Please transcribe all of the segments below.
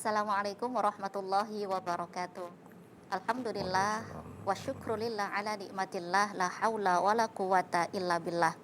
Assalamualaikum warahmatullahi wabarakatuh. Alhamdulillah Waalaikumsalam. wa syukrulillah ala nikmatillah la haula wala quwata illa billah.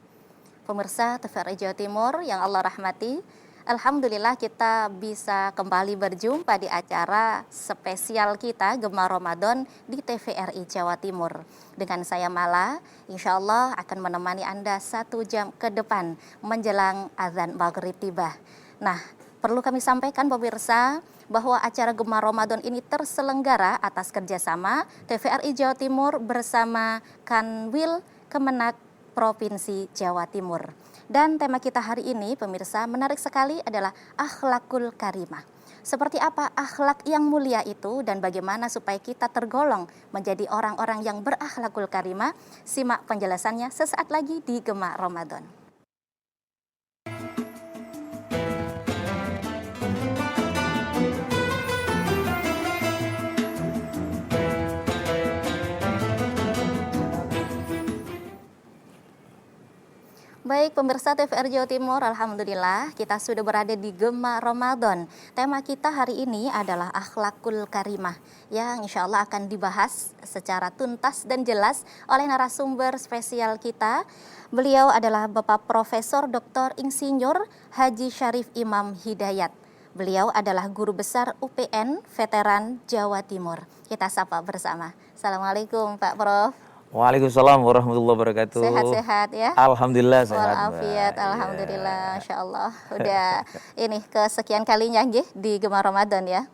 Pemirsa TVRI Jawa Timur yang Allah rahmati, Alhamdulillah kita bisa kembali berjumpa di acara spesial kita Gema Ramadan di TVRI Jawa Timur. Dengan saya Mala, insya Allah akan menemani Anda 1 jam ke depan menjelang azan maghrib tiba. Nah, perlu kami sampaikan pemirsa bahwa acara Gema Ramadan ini terselenggara atas kerjasama TVRI Jawa Timur bersama Kanwil Kemenak Provinsi Jawa Timur. Dan tema kita hari ini pemirsa menarik sekali adalah akhlakul karimah. Seperti apa akhlak yang mulia itu dan bagaimana supaya kita tergolong menjadi orang-orang yang berakhlakul karimah? Simak penjelasannya sesaat lagi di Gema Ramadan. Baik pemirsa TVRI Jawa Timur, Alhamdulillah kita sudah berada di Gema Ramadan. Tema kita hari ini adalah akhlakul karimah yang insya Allah akan dibahas secara tuntas dan jelas oleh narasumber spesial kita. Beliau adalah Bapak Profesor Dr. Insinyur Haji Syarif Imam Hidayat. Beliau adalah guru besar UPN Veteran Jawa Timur. Kita sapa bersama. Assalamualaikum Pak Prof. Waalaikumsalam warahmatullahi wabarakatuh. Sehat-sehat ya? Alhamdulillah sehat. Walafiat, alhamdulillah, Masya Allah. Udah ini kesekian kalinya nggih di Gema Ramadan ya?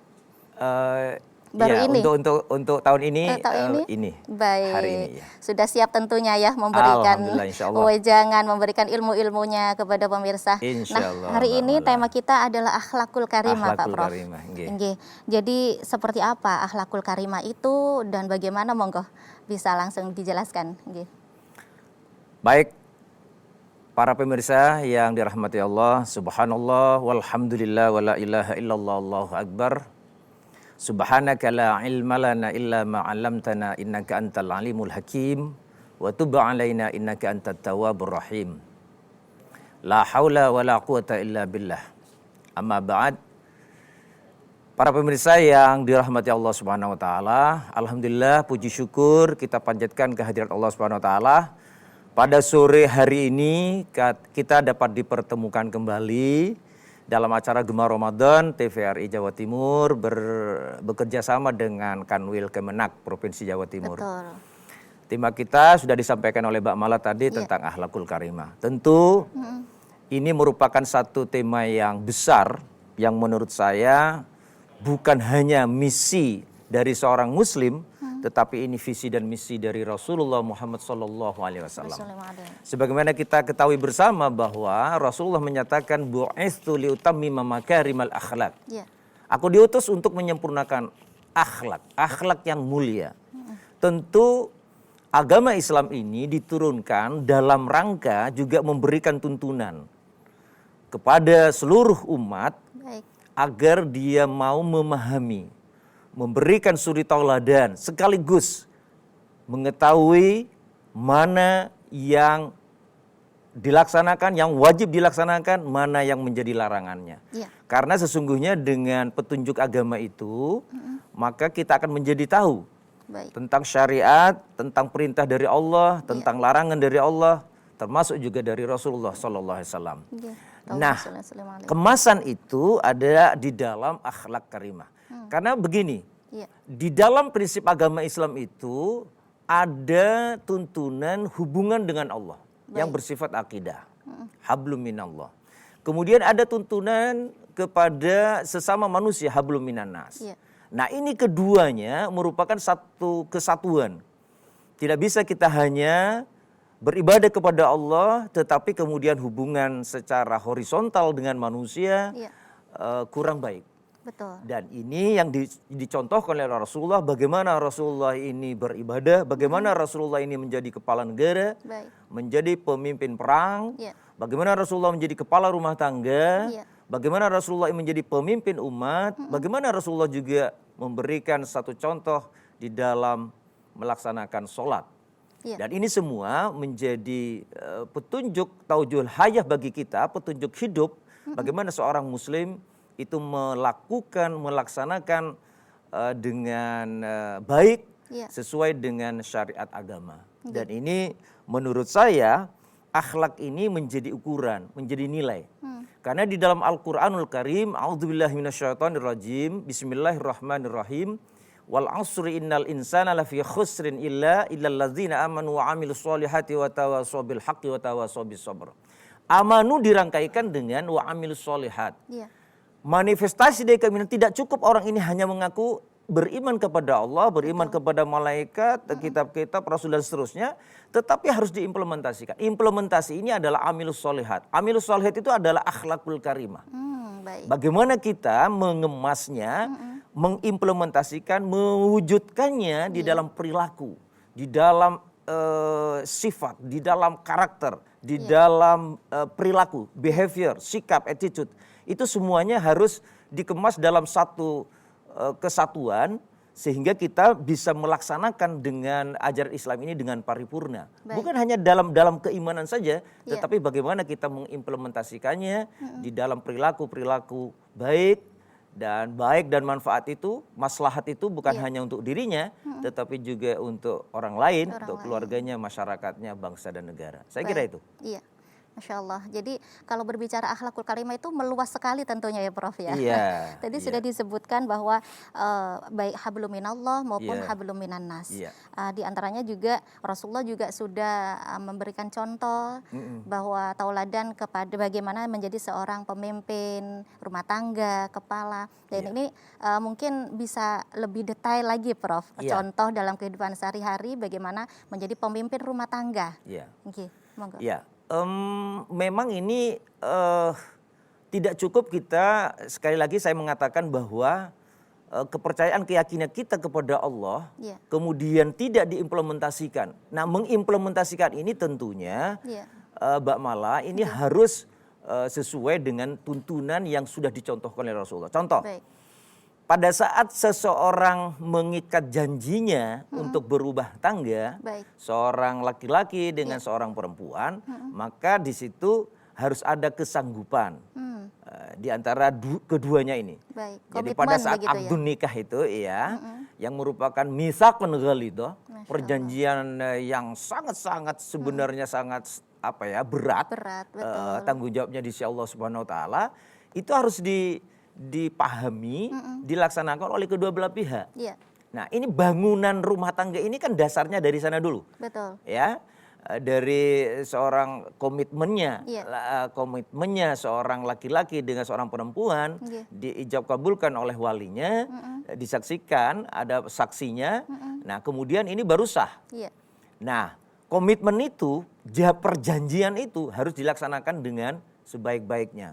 Baru ya, ini? Untuk tahun ini, ini Baik. hari ini ya. Sudah siap tentunya ya memberikan wejangan, memberikan ilmu-ilmunya kepada pemirsa. Insyaallah, nah, hari ini tema kita adalah akhlakul karimah, Pak Prof. Nggih. Jadi seperti apa akhlakul karimah itu dan bagaimana, monggo bisa langsung dijelaskan. Nggih. Baik, para pemirsa yang dirahmati Allah, subhanallah walhamdulillah wala ilaha illallah, Allahu akbar. Subhanaka la ilma lana illa ma 'allamtana innaka antal alimul hakim wa tub 'alaina innaka antat tawwabur rahim. La haula wala quwata illa billah. Amma ba'd. Para pemirsa yang dirahmati Allah Subhanahu wa taala, alhamdulillah puji syukur kita panjatkan kehadirat Allah Subhanahu wa taala. Pada sore hari ini kita dapat dipertemukan kembali dalam acara Gema Ramadan TVRI Jawa Timur bekerja sama dengan Kanwil Kemenak Provinsi Jawa Timur. Betul. Tema kita sudah disampaikan oleh Mbak Mala tadi tentang akhlakul karimah. Tentu ini merupakan satu tema yang besar yang menurut saya bukan hanya misi dari seorang muslim, tetapi ini visi dan misi dari Rasulullah Muhammad SAW. Sebagaimana kita ketahui bersama bahwa Rasulullah menyatakan bu'itsu liutammima makarimal akhlak. Aku diutus untuk menyempurnakan akhlak yang mulia. Tentu agama Islam ini diturunkan dalam rangka juga memberikan tuntunan kepada seluruh umat agar dia mau memahami, memberikan suri tauladan, sekaligus mengetahui mana yang dilaksanakan, yang wajib dilaksanakan, mana yang menjadi larangannya. Karena sesungguhnya dengan petunjuk agama itu, maka kita akan menjadi tahu tentang syariat, tentang perintah dari Allah, tentang larangan dari Allah, termasuk juga dari Rasulullah SAW. Nah, kemasan itu ada di dalam akhlak karimah. Karena begini, di dalam prinsip agama Islam itu ada tuntunan hubungan dengan Allah yang bersifat akidah, hablum minallah. Kemudian ada tuntunan kepada sesama manusia, hablum minannas. Nah, ini keduanya merupakan satu kesatuan. Tidak bisa kita hanya beribadah kepada Allah, tetapi kemudian hubungan secara horizontal dengan manusia kurang baik. Betul. Dan ini yang dicontohkan oleh Rasulullah, bagaimana Rasulullah ini beribadah, bagaimana Rasulullah ini menjadi kepala negara, menjadi pemimpin perang, bagaimana Rasulullah menjadi kepala rumah tangga, bagaimana Rasulullah ini menjadi pemimpin umat, bagaimana Rasulullah juga memberikan satu contoh di dalam melaksanakan sholat. Dan ini semua menjadi petunjuk taujuhul hayah bagi kita, petunjuk hidup bagaimana seorang muslim itu melaksanakan dengan baik sesuai dengan syariat agama. Dan ini menurut saya akhlak ini menjadi ukuran, menjadi nilai. Karena di dalam Al-Qur'anul Karim, a'udzubillahi minasyaitonirrajim, bismillahirrahmanirrahim, wal 'asri innal insana lafi khusrin illal ladzina amanu wa 'amilus solihati wa tawassaw bil haqqi wa tawassaw bis sabr. Amanu dirangkaikan dengan wa 'amilus solihat. Manifestasi dari keimanan tidak cukup orang ini hanya mengaku beriman kepada Allah, beriman kepada malaikat, kitab-kitab, rasul dan seterusnya, tetapi harus diimplementasikan. Implementasi ini adalah amilus solihat. Amilus solihat itu adalah akhlakul karimah. Bagaimana kita mengemasnya, mengimplementasikan, mewujudkannya di dalam perilaku, di dalam sifat, di dalam karakter, di dalam perilaku, behavior, sikap, attitude. Itu semuanya harus dikemas dalam satu kesatuan sehingga kita bisa melaksanakan dengan ajaran Islam ini dengan paripurna. Bukan hanya dalam keimanan saja, tetapi bagaimana kita mengimplementasikannya di dalam perilaku baik dan manfaat itu, maslahat itu bukan hanya untuk dirinya, tetapi juga untuk orang lain, untuk keluarganya, masyarakatnya, bangsa dan negara. Saya kira itu. Iya. Masya Allah. Jadi kalau berbicara akhlakul karimah itu meluas sekali tentunya ya Prof ya. Tadi sudah disebutkan bahwa baik hablum minallah maupun hablum minan nas. Di antaranya juga Rasulullah juga sudah memberikan contoh bahwa tauladan kepada bagaimana menjadi seorang pemimpin rumah tangga, kepala. Dan ini mungkin bisa lebih detail lagi Prof. Contoh dalam kehidupan sehari-hari bagaimana menjadi pemimpin rumah tangga. Monggo. Memang ini tidak cukup kita, sekali lagi saya mengatakan bahwa kepercayaan keyakinan kita kepada Allah kemudian tidak diimplementasikan. Nah, mengimplementasikan ini tentunya Mbak Mala ini harus sesuai dengan tuntunan yang sudah dicontohkan oleh Rasulullah. Contoh, pada saat seseorang mengikat janjinya untuk berubah tangga, seorang laki-laki dengan seorang perempuan, maka di situ harus ada kesanggupan di antara keduanya ini. Jadi pada saat akdun nikah itu yang merupakan mitsaqun ghalidh, perjanjian yang sangat-sangat sebenarnya sangat berat, tanggung jawabnya di sisi Allah Subhanahu wa taala, itu harus dipahami, dilaksanakan oleh kedua belah pihak. Nah, ini bangunan rumah tangga ini kan dasarnya dari sana dulu. Betul. Ya, dari seorang komitmennya seorang laki-laki dengan seorang perempuan diijab kabulkan oleh walinya, disaksikan, ada saksinya. Nah, kemudian ini baru sah. Nah, komitmen itu, perjanjian itu harus dilaksanakan dengan sebaik-baiknya.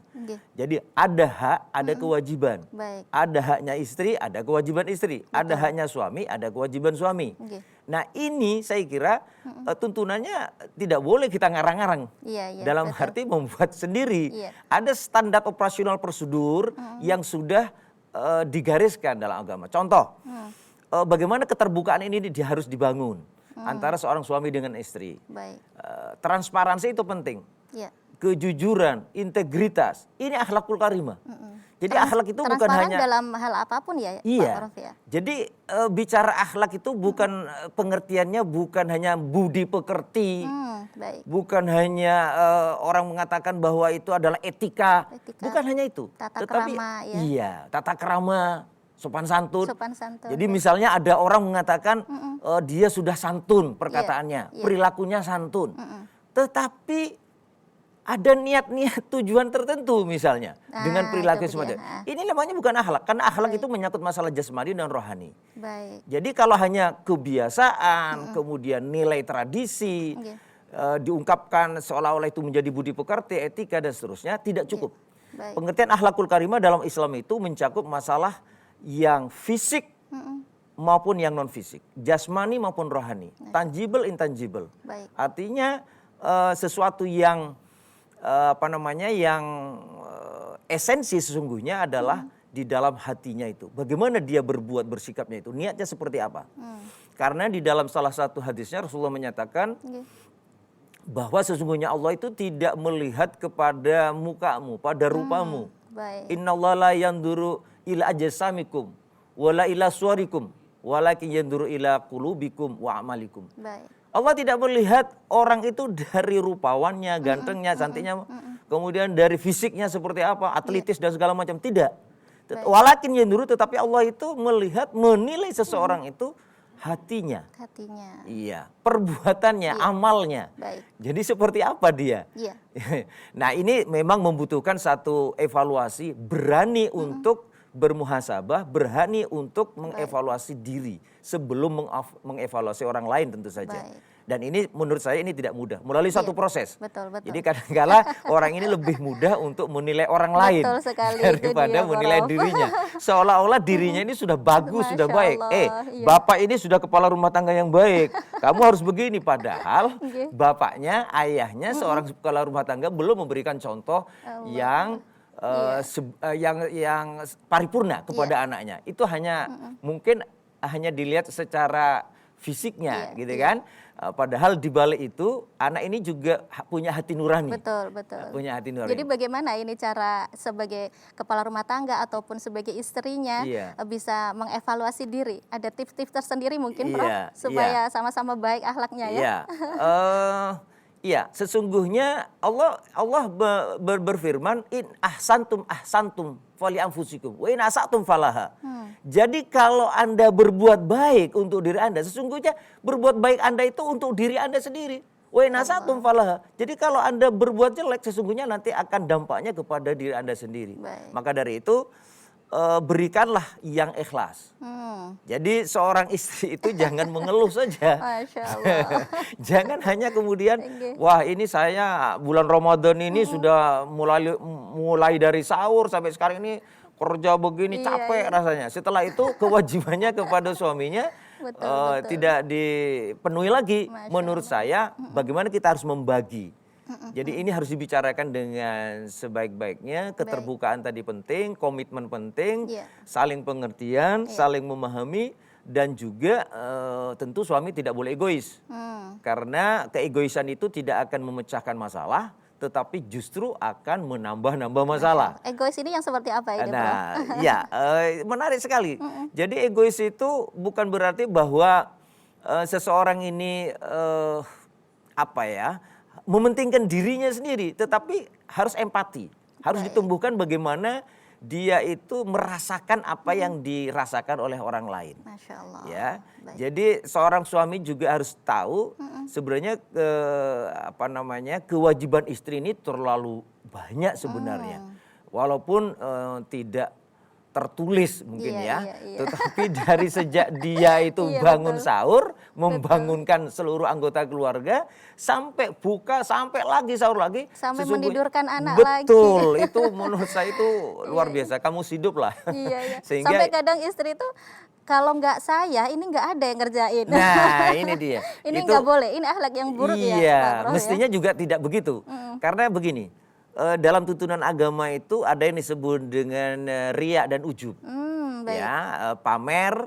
Jadi ada hak, ada kewajiban. Ada haknya istri, ada kewajiban istri. Ada haknya suami, ada kewajiban suami. Nah, ini saya kira tuntunannya tidak boleh kita ngarang-ngarang. Dalam arti membuat sendiri. Ada standar operasional prosedur yang sudah digariskan dalam agama. Contoh, bagaimana keterbukaan ini harus dibangun antara seorang suami dengan istri. Transparansi itu penting. Kejujuran, integritas, ini akhlakul karimah. Jadi akhlak itu bukan hanya dalam hal apapun ya, Pak Prof ya. Jadi bicara akhlak itu bukan pengertiannya bukan hanya budi pekerti, bukan hanya orang mengatakan bahwa itu adalah etika. Bukan hanya itu. Tata krama, tata krama, sopan santun. Jadi misalnya ada orang mengatakan dia sudah santun perkataannya, perilakunya santun, tetapi ada niat-niat tujuan tertentu misalnya dengan perilaku semacam ini namanya bukan akhlak, karena akhlak itu menyangkut masalah jasmani dan rohani. Jadi kalau hanya kebiasaan, kemudian nilai tradisi diungkapkan seolah-olah itu menjadi budi pekerti, etika dan seterusnya, tidak cukup. Pengertian akhlakul karimah dalam Islam itu mencakup masalah yang fisik maupun yang non fisik, jasmani maupun rohani, tangible, intangible. Artinya sesuatu yang yang esensi sesungguhnya adalah di dalam hatinya itu. Bagaimana dia berbuat, bersikapnya itu, niatnya seperti apa. Karena di dalam salah satu hadisnya Rasulullah menyatakan bahwa sesungguhnya Allah itu tidak melihat kepada mukamu, pada rupamu. Baik. Innallaha la yanduru ila ajsamikum wala ila suwarikum walakin yanduru ila qulubikum wa amalikum. Baik. Allah tidak melihat orang itu dari rupawannya, gantengnya, cantiknya, kemudian dari fisiknya seperti apa, atletis dan segala macam, tidak. Walakin yanduru, tetapi Allah itu melihat, menilai seseorang itu hatinya. Hatinya. Iya, perbuatannya, amalnya. Baik. Jadi seperti apa dia? Iya. Nah, ini memang membutuhkan satu evaluasi, berani untuk bermuhasabah, berani untuk mengevaluasi diri sebelum mengevaluasi orang lain tentu saja. Baik. Dan ini menurut saya ini tidak mudah, melalui satu proses. Betul, betul. Jadi kadang-kala orang ini lebih mudah untuk menilai orang lain Betul sekali, daripada itu dia, menilai Prof. dirinya. Seolah-olah dirinya ini sudah bagus, Masya sudah baik. Allah, iya. Bapak ini sudah kepala rumah tangga yang baik. Kamu harus begini, padahal Oke. bapaknya, ayahnya seorang kepala rumah tangga belum memberikan contoh yang yang paripurna kepada anaknya. Itu hanya mungkin hanya dilihat secara fisiknya, gitu kan. Padahal di balik itu anak ini juga punya hati nurani. Betul, betul. Punya hati nurani. Jadi bagaimana ini cara sebagai kepala rumah tangga ataupun sebagai istrinya bisa mengevaluasi diri? Ada tips-tips tersendiri mungkin, Prof, supaya sama-sama baik akhlaknya ya? Iya. Iya, sesungguhnya Allah berfirman, in ahsantum fali anfusikum wa in asatum falaha. Jadi kalau Anda berbuat baik untuk diri Anda, sesungguhnya berbuat baik Anda itu untuk diri Anda sendiri. Wa in asatum falaha. Jadi kalau Anda berbuat jelek, sesungguhnya nanti akan dampaknya kepada diri Anda sendiri. Baik. Maka dari itu berikanlah yang ikhlas. Jadi seorang istri itu jangan mengeluh saja. Masya Allah. Jangan hanya kemudian, wah ini saya bulan Ramadan ini sudah mulai dari sahur sampai sekarang ini kerja begini capek rasanya. Setelah itu kewajibannya kepada suaminya Betul. tidak dipenuhi lagi. Masya Menurut saya bagaimana kita harus membagi. Jadi ini harus dibicarakan dengan sebaik-baiknya, keterbukaan tadi penting, komitmen penting, saling pengertian, saling memahami, dan juga tentu suami tidak boleh egois. Karena keegoisan itu tidak akan memecahkan masalah, tetapi justru akan menambah-nambah masalah. Egois ini yang seperti apa ini, Prof? Nah, ya menarik sekali. Jadi egois itu bukan berarti bahwa seseorang ini mementingkan dirinya sendiri, tetapi harus empati. Harus ditumbuhkan bagaimana dia itu merasakan apa yang dirasakan oleh orang lain. Masya Allah. Ya, jadi seorang suami juga harus tahu sebenarnya kewajiban istri ini terlalu banyak sebenarnya, walaupun tidak tertulis mungkin tetapi dari sejak dia itu bangun sahur, membangunkan seluruh anggota keluarga, sampai buka, sampai lagi sahur lagi, sampai menidurkan anak lagi. Betul, itu menurut saya itu luar biasa. Kamu hidup lah. Sehingga sampai kadang istri itu kalau nggak saya, ini nggak ada yang ngerjain. Nah, ini dia. Ini nggak boleh, ini akhlak yang buruk ya. Iya, mestinya juga tidak begitu. Karena begini, dalam tuntunan agama itu ada yang disebut dengan riya dan ujub. Ya, pamer,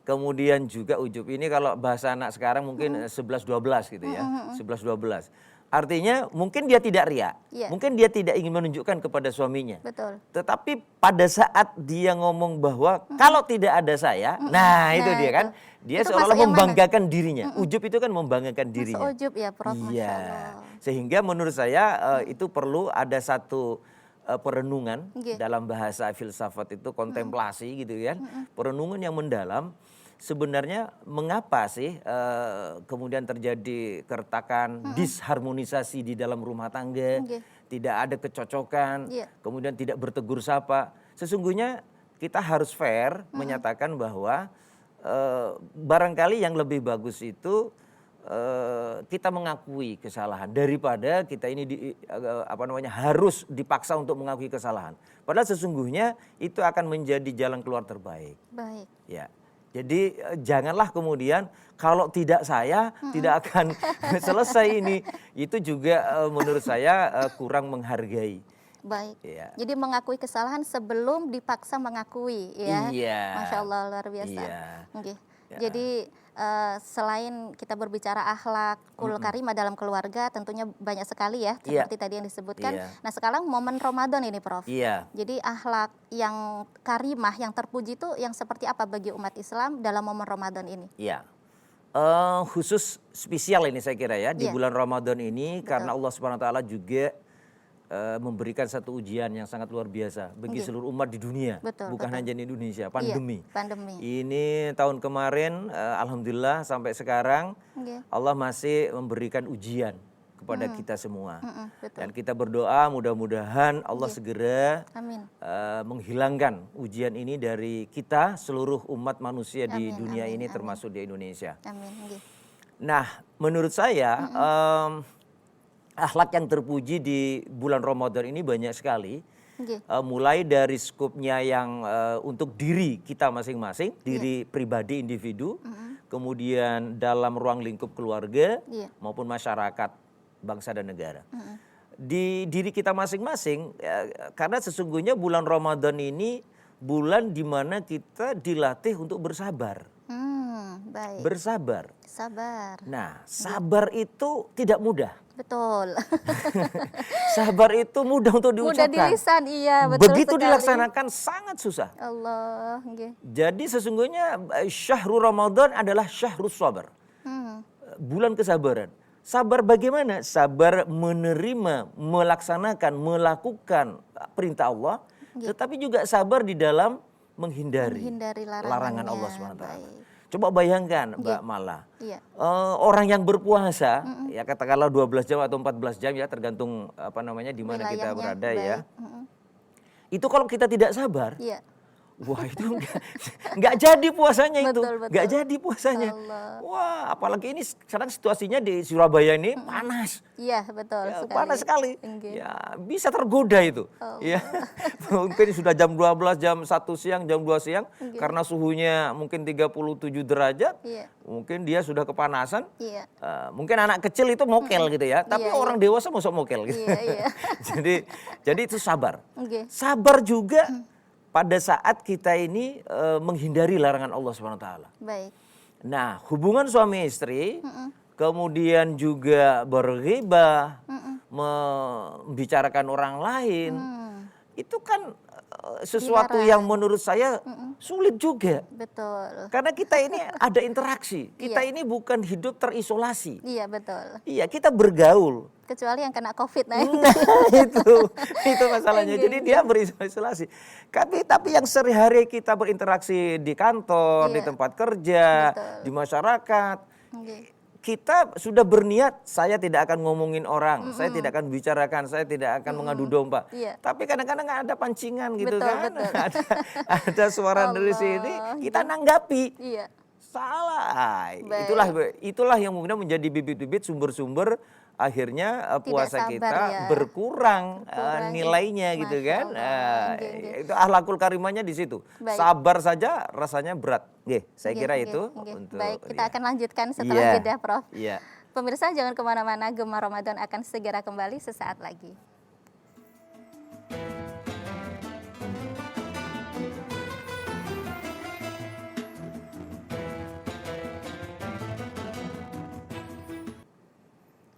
kemudian juga ujub. Ini kalau bahasa anak sekarang mungkin 11-12 gitu ya, 11-12. Artinya mungkin dia tidak riya, mungkin dia tidak ingin menunjukkan kepada suaminya. Betul. Tetapi pada saat dia ngomong bahwa kalau tidak ada saya, nah itu dia kan, dia seolah-olah membanggakan dirinya. Ujub itu kan membanggakan dirinya. Ujub ya, Prof. Iya. Sehingga menurut saya itu perlu ada satu perenungan dalam bahasa filsafat itu kontemplasi gitu kan, perenungan yang mendalam. Sebenarnya mengapa sih kemudian terjadi keretakan, disharmonisasi di dalam rumah tangga, tidak ada kecocokan, kemudian tidak bertegur sapa. Sesungguhnya kita harus fair menyatakan bahwa barangkali yang lebih bagus itu kita mengakui kesalahan daripada kita ini harus dipaksa untuk mengakui kesalahan. Padahal sesungguhnya itu akan menjadi jalan keluar terbaik. Baik. Ya. Jadi janganlah kemudian kalau tidak saya tidak akan selesai ini. Itu juga menurut saya kurang menghargai. Baik. Ya. Jadi mengakui kesalahan sebelum dipaksa mengakui ya. Iya. Masya Allah, luar biasa. Iya. Okay. Jadi selain kita berbicara akhlakul karimah dalam keluarga, tentunya banyak sekali ya, Iya. seperti tadi yang disebutkan. Iya. Nah sekarang momen Ramadan ini Prof. Iya. Jadi akhlak yang karimah, yang terpuji itu yang seperti apa bagi umat Islam dalam momen Ramadan ini? Iya. Khusus spesial ini saya kira ya di Iya. bulan Ramadan ini Betul. karena Allah Subhanahu wa taala juga memberikan satu ujian yang sangat luar biasa bagi Iya. seluruh umat di dunia, Betul, bukan betul. hanya di Indonesia, pandemi. Iya, pandemi. Ini tahun kemarin alhamdulillah sampai sekarang Iya. Allah masih memberikan ujian kepada kita semua. Betul. Dan kita berdoa mudah-mudahan Allah Iya. segera Amin. menghilangkan ujian ini dari kita seluruh umat manusia di Amin, dunia amin, ini amin. termasuk di Indonesia. Amin. Iya. Nah, menurut saya akhlak yang terpuji di bulan Ramadan ini banyak sekali. Iya. Mulai dari skupnya yang untuk diri kita masing-masing, diri pribadi individu, kemudian dalam ruang lingkup keluarga Iya. maupun masyarakat, bangsa dan negara. Di diri kita masing-masing, karena sesungguhnya bulan Ramadan ini bulan di mana kita dilatih untuk bersabar. Baik. Bersabar. Sabar. Nah, sabar itu tidak mudah. Betul. Sabar itu mudah untuk Mudah diucapkan. di lisan, iya betul Begitu sekali. dilaksanakan sangat susah. Allah. Nggih. Jadi sesungguhnya syahrul Ramadan adalah syahrus sabar. Bulan kesabaran. Sabar bagaimana? Sabar menerima, melaksanakan, melakukan perintah Allah. Tetapi juga sabar di dalam menghindari larangan Allah SWT. Baik. Coba bayangkan Mbak Mala. Iya. Orang yang berpuasa, ya katakanlah 12 jam atau 14 jam ya tergantung apa namanya di mana kita Wilayahnya, berada baik. ya. Itu kalau kita tidak sabar, Iya. wah itu nggak jadi puasanya itu, Betul, betul. nggak jadi puasanya. Allah. Wah, apalagi ini sekarang situasinya di Surabaya ini panas, Iya, betul ya, sekali. panas sekali. Nggih. Ya bisa tergoda itu. Ya, mungkin sudah jam 12, jam 1 siang, jam 2 siang, karena suhunya mungkin 37 derajat, Iya. mungkin dia sudah kepanasan. Iya. Mungkin anak kecil itu mokel gitu ya, tapi Iya, orang dewasa masuk mokel gitu. Iya, iya. jadi itu sabar. Nggih. Sabar juga pada saat kita ini menghindari larangan Allah SWT. Baik. Nah, hubungan suami istri, kemudian juga berghibah, membicarakan orang lain, itu kan sesuatu Dilarang. yang menurut saya sulit juga. Betul. Karena kita ini ada interaksi, kita ini bukan hidup terisolasi. Iya, betul. Iya, kita bergaul. Kecuali yang kena COVID. Nah, Nah, itu masalahnya. Jadi dia berisolasi. Tapi yang sehari-hari kita berinteraksi di kantor, di Iya. tempat kerja, Betul. di masyarakat, Nggih. kita sudah berniat saya tidak akan ngomongin orang, saya tidak akan bicarakan, saya tidak akan mengadu domba. Iya. Tapi kadang-kadang ada pancingan gitu Betul, kan, betul. ada suara dari sini, kita nanggapi. Iya. Salah. Baik. Itulah yang kemudian menjadi bibit-bibit sumber-sumber akhirnya puasa sabar kita ya. berkurang Berkurang, nilainya gitu Masya kan. Allah. Nggih. Itu akhlakul karimahnya di situ. Baik. Sabar saja rasanya berat. Nggih, saya Nggih, kira nggih, itu nggih. untuk Baik, kita dia. akan lanjutkan setelah Iya. jeda, Prof. Iya. Pemirsa jangan kemana-mana, Gema Ramadan akan segera kembali sesaat lagi.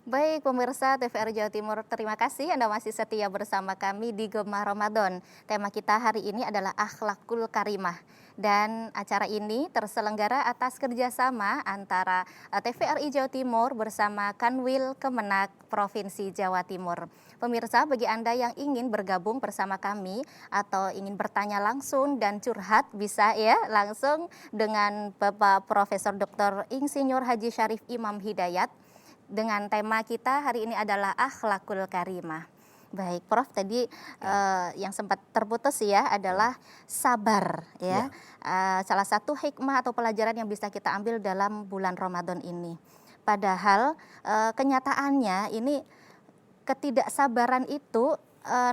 Baik pemirsa TVR Jawa Timur, terima kasih Anda masih setia bersama kami di Gema Ramadan. Tema kita hari ini adalah akhlakul karimah. Dan acara ini terselenggara atas kerjasama antara TVRI Jawa Timur bersama Kanwil Kemenak Provinsi Jawa Timur. Pemirsa, bagi Anda yang ingin bergabung bersama kami atau ingin bertanya langsung dan curhat, bisa ya langsung dengan Bapak Profesor Dr. Insinyur Haji Syarif Imam Hidayat. Dengan tema kita hari ini adalah akhlakul karimah. Baik, Prof, tadi yang sempat terputus ya adalah sabar ya. Salah satu hikmah atau pelajaran yang bisa kita ambil dalam bulan Ramadan ini. Padahal kenyataannya ini ketidaksabaran itu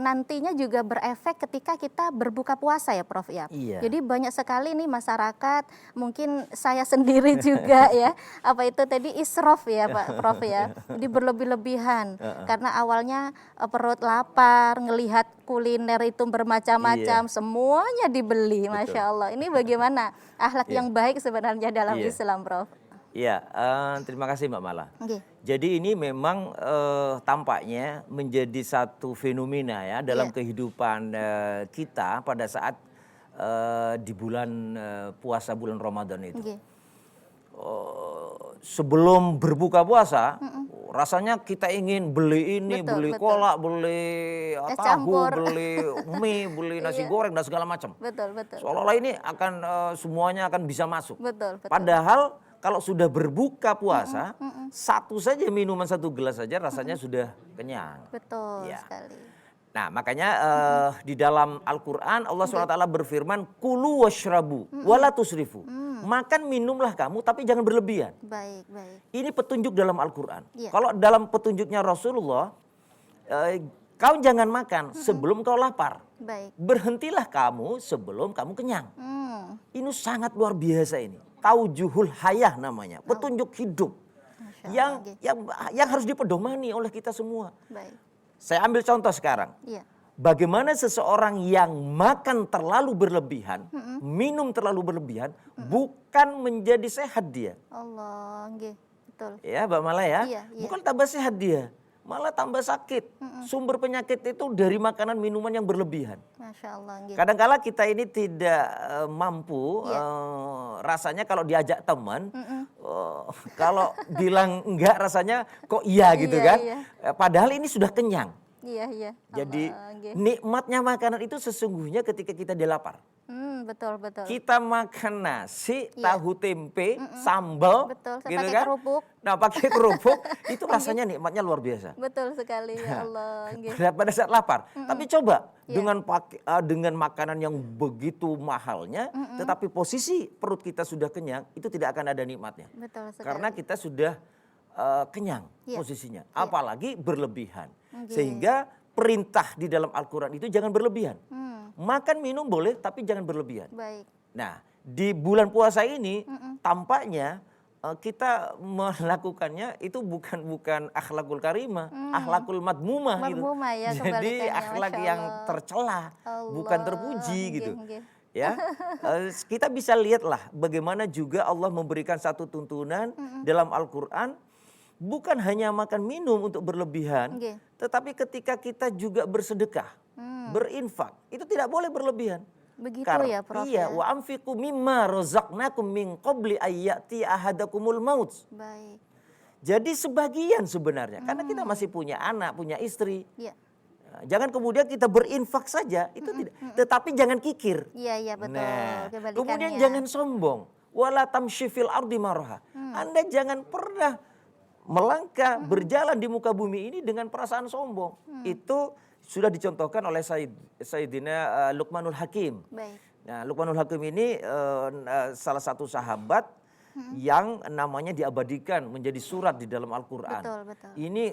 nantinya juga berefek ketika kita berbuka puasa ya Prof ya. Iya. Jadi banyak sekali nih masyarakat, mungkin saya sendiri juga ya, apa itu tadi israf ya Pak Prof ya. Jadi berlebih-lebihan karena awalnya perut lapar, ngelihat kuliner itu bermacam-macam, semuanya dibeli, Masya Allah. Ini bagaimana akhlak yang baik sebenarnya dalam Iya. Islam Prof? Ya, terima kasih Mbak Mala. Nggih. Jadi ini memang tampaknya menjadi satu fenomena ya dalam kehidupan kita pada saat di bulan puasa bulan Ramadan itu. Nggih. Sebelum berbuka puasa, rasanya kita ingin beli ini, Betul, beli betul. kolak, beli Es tahu, campur. beli mie, beli nasi goreng dan segala macam. Betul, betul. Seolah-olah ini akan semuanya akan bisa masuk. Betul, betul. Padahal kalau sudah berbuka puasa, satu saja minuman satu gelas saja rasanya sudah kenyang. Betul Ya. sekali. Nah makanya di dalam Al-Quran Allah SWT berfirman, Kulu washrabu wala tusrifu. Makan minumlah kamu tapi jangan berlebihan. Baik, baik. Ini petunjuk dalam Al-Quran. Iya. Kalau dalam petunjuknya Rasulullah, kau jangan makan sebelum kau lapar. Baik. Berhentilah kamu sebelum kamu kenyang. Hmm. Ini sangat luar biasa ini. Taujuhul hayah namanya, petunjuk hidup Masya yang, Allah, yang harus dipedomani oleh kita semua. baik. Saya ambil contoh sekarang. Iya. Bagaimana seseorang yang makan terlalu berlebihan, minum terlalu berlebihan, bukan menjadi sehat dia. Allah, nggih. Betul. Ya, Mbak Mala ya. Iya, iya. Bukan tambah sehat dia, malah tambah sakit. Sumber penyakit itu dari makanan minuman yang berlebihan. Masya Allah, nggih. Kadangkala kita ini tidak mampu, Iya. rasanya kalau diajak teman, kalau bilang enggak rasanya kok iya gitu Iya, kan. iya. Padahal ini sudah kenyang. Iya, iya. Jadi Allah, nggih. nikmatnya makanan itu sesungguhnya ketika kita dilapar. Betul, betul. Kita makan nasi, Iya. tahu tempe, sambal, Betul, gitu pakai kan. kerupuk. Nah pakai kerupuk, itu rasanya nikmatnya luar biasa. Betul sekali, ya Allah, nggih. Pada saat lapar. Tapi coba Iya. dengan makanan yang begitu mahalnya, tetapi posisi perut kita sudah kenyang, itu tidak akan ada nikmatnya. Betul sekali. Karena kita sudah kenyang Iya. posisinya, apalagi berlebihan. Nggih. Sehingga perintah di dalam Al-Quran itu jangan berlebihan. Makan minum boleh, tapi jangan berlebihan. Baik. Nah, di bulan puasa ini tampaknya kita melakukannya itu bukan akhlakul karimah, akhlakul madmumah gitu. Madmumah ya, Jadi kebalikannya, akhlak Masya yang Allah. tercela, bukan terpuji nggih, gitu. nggih. Ya, kita bisa lihatlah bagaimana juga Allah memberikan satu tuntunan dalam Al-Quran, bukan hanya makan minum untuk berlebihan, Nggih. tetapi ketika kita juga bersedekah, berinfak, itu tidak boleh berlebihan. Begitu Karena- ya, Prof. Iya, ya? wa anfiqu mimma razaqnakum min qabli ayyati ahadakumul maut. Baik. Jadi sebagian sebenarnya, karena kita masih punya anak, punya istri. Iya. Jangan kemudian kita berinfak saja, itu tidak. Tetapi jangan kikir. Iya, iya, betul. Nah, Kebalikannya. kemudian jangan sombong. Wala tamshi fil ardi maraha. Anda jangan pernah melangkah berjalan di muka bumi ini dengan perasaan sombong. Itu sudah dicontohkan oleh Sayyidina Luqmanul Hakim. Baik. Nah, Luqmanul Hakim ini salah satu sahabat yang namanya diabadikan menjadi surat di dalam Al-Quran. Betul, betul. Ini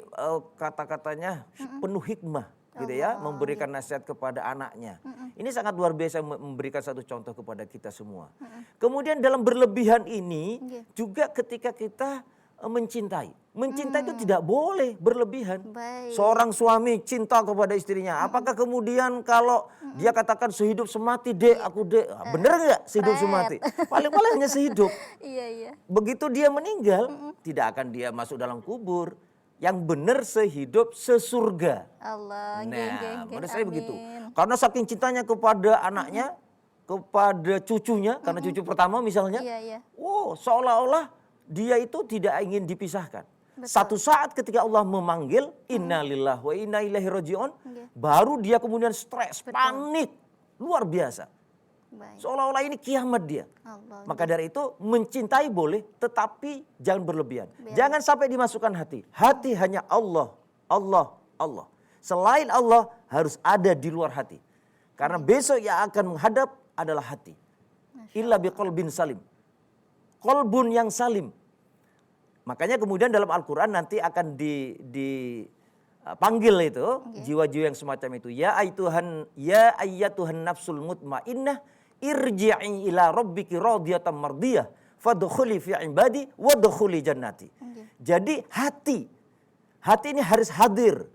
kata-katanya penuh hikmah, gitu ya, memberikan nasihat kepada anaknya. Ini sangat luar biasa memberikan satu contoh kepada kita semua. Kemudian dalam berlebihan ini juga ketika kita mencintai. Mencintai itu tidak boleh berlebihan. Baik. Seorang suami cinta kepada istrinya. Apakah kemudian kalau dia katakan sehidup semati dek, aku dek. Bener nggak sehidup semati? Paling-paling hanya sehidup. Iya, iya. Begitu dia meninggal, tidak akan dia masuk dalam kubur. Yang benar sehidup sesurga. Allah, nggih, Nah, nggih, nggih. menurut saya begitu. Amin. Karena saking cintanya kepada anaknya, kepada cucunya, karena cucu pertama misalnya. Iya, iya. Wow, seolah-olah dia itu tidak ingin dipisahkan. Betul. Satu saat ketika Allah memanggil, innalillahi wa inna ilaihi raji'un, baru dia kemudian stres, panik, luar biasa. Baik. Seolah-olah ini kiamat dia. Allah. Maka dari itu mencintai boleh, tetapi jangan berlebihan. Jangan sampai dimasukkan hati. Hati hanya Allah, Allah, Allah. Selain Allah harus ada di luar hati. Karena besok yang akan menghadap adalah hati. Illa biqalbin salim. Kolbun yang salim. Makanya kemudian dalam Al-Quran nanti akan dipanggil itu jiwa-jiwa yang semacam itu. Ya ayyatuhan nafsul mutmainnah irji'i ila rabbiki radiyatan mardiyah fadkhuli fi ibadi wadkhuli jannati. Jadi hati ini harus hadir.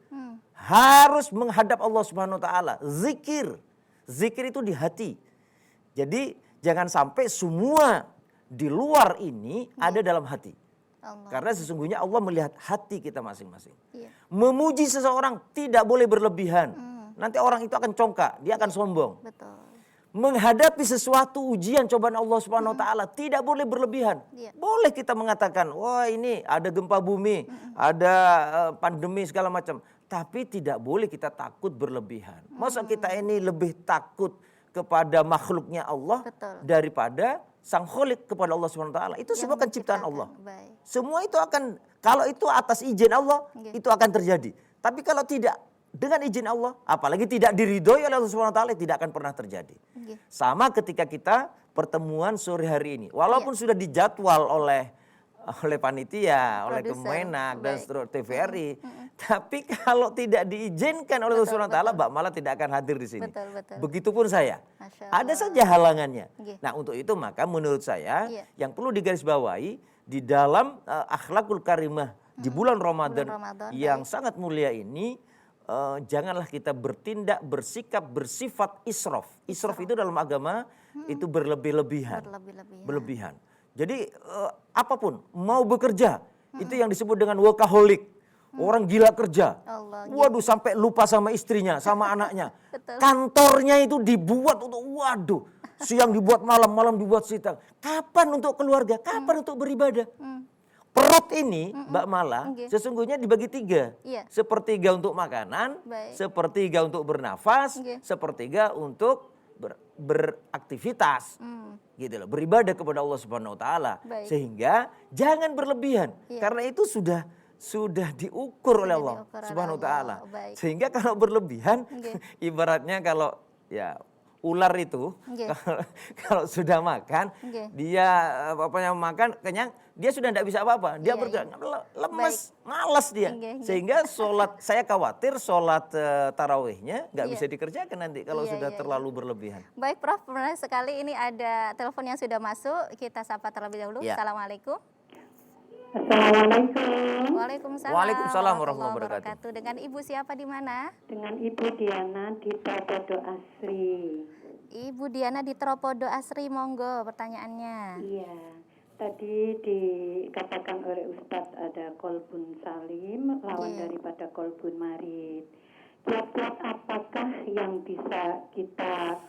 Harus menghadap Allah Subhanahu wa taala. Zikir itu di hati. Jadi jangan sampai semua di luar ini ada dalam hati. Allah. Karena sesungguhnya Allah melihat hati kita masing-masing. Iya. Memuji seseorang tidak boleh berlebihan. Nanti orang itu akan congkak, dia akan sombong. Betul. Menghadapi sesuatu ujian cobaan Allah Subhanahu wa taala tidak boleh berlebihan. Iya. Boleh kita mengatakan, wah ini ada gempa bumi, ada pandemi segala macam, tapi tidak boleh kita takut berlebihan. Masa kita ini lebih takut kepada makhluknya Allah Betul. daripada Sang Khalik kepada Allah Subhanahu wa taala? Itu semua kan ciptaan Allah. Baik. Semua itu akan, kalau itu atas izin Allah, Oke. itu akan terjadi. Tapi kalau tidak dengan izin Allah, apalagi tidak diridhoi oleh Allah Subhanahu wa taala, tidak akan pernah terjadi. Oke. Sama ketika kita pertemuan sore hari ini. Walaupun sudah dijadwal oleh panitia, oleh Produser. Kemenak dan Baik. seluruh TVRI, tapi kalau tidak diizinkan oleh Allah Subhanahu wa taala, Mbak Mala tidak akan hadir di sini. Betul, betul. Begitupun saya. Masya Ada Allah. saja halangannya. Oke. Nah, untuk itu maka menurut saya Iya. yang perlu digarisbawahi di dalam akhlakul karimah di bulan Ramadan, Ramadan, yang sangat mulia ini, janganlah kita bertindak, bersikap, bersifat israf. Israf itu dalam agama itu berlebih-lebihan. Berlebih-lebihan. Berlebihan. Jadi apapun, mau bekerja, itu yang disebut dengan workaholic. Orang gila kerja. Allah, Waduh, sampai lupa sama istrinya, sama anaknya. Betul. Kantornya itu dibuat untuk, waduh, siang dibuat malam, malam dibuat siang. Kapan untuk keluarga? Kapan untuk beribadah? Perut ini, Mbak Mala, Oke. sesungguhnya dibagi 3. Iya. Sepertiga untuk makanan, Baik. sepertiga untuk bernafas, Oke. sepertiga untuk beraktivitas. Gitu loh, beribadah kepada Allah Subhanahu wa taala. Baik. Sehingga jangan berlebihan. Iya. Karena itu sudah diukur oleh Allah diukur oleh Subhanahu wa taala. Allah. Baik. Sehingga kalau berlebihan, Oke. ibaratnya kalau ya ular itu Oke. kalau sudah makan, Oke. dia makan kenyang, dia sudah tidak bisa apa-apa. Dia Iya, bergerak lemes, malas dia. Oke. Sehingga saya khawatir sholat tarawihnya nggak Iya. bisa dikerjakan nanti kalau Iya, sudah iya, terlalu berlebihan. Baik Prof, menarik sekali. Ini ada telepon yang sudah masuk. Kita sapa terlebih dahulu. Ya. Assalamualaikum. Assalamualaikum, Waalaikumsalam. Waalaikumsalam warahmatullahi wabarakatuh. Dengan Ibu siapa di mana? dengan Ibu Diana di Trapodo Asri. Ibu Diana di Tropodo Asri, monggo pertanyaannya. Iya, tadi dikatakan oleh Ustadz ada kolbun salim lawan Iya. daripada kolbun marid. Kiat-kiat apakah yang bisa kita